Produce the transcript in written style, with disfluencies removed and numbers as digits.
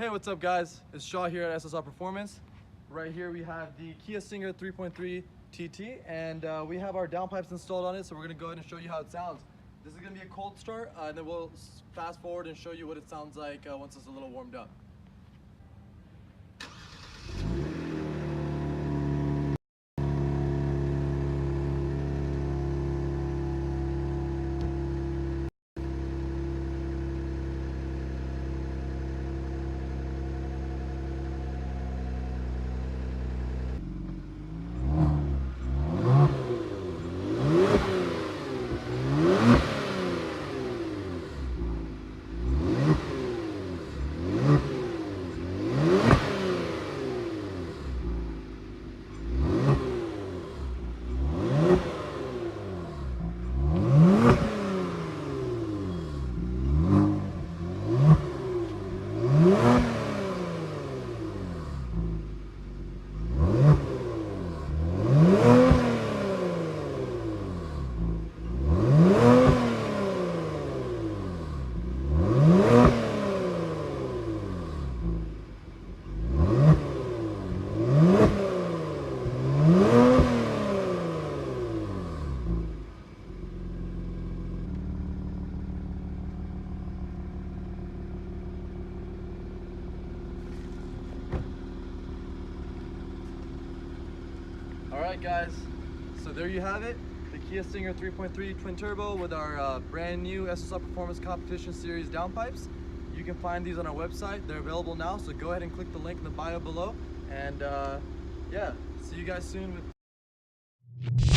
Hey, what's up guys? It's Shaw here at SSR Performance. Right here we have the Kia Stinger 3.3 TT and we have our downpipes installed on it, so we're going to go ahead and show you how it sounds. This is going to be a cold start and then we'll fast forward and show you what it sounds like once it's a little warmed up. Alright guys, so there you have it, the Kia Stinger 3.3 twin turbo with our brand new SSR Performance Competition Series downpipes. You can find these on our website. They're available now, so go ahead and click the link in the bio below, and yeah, see you guys soon with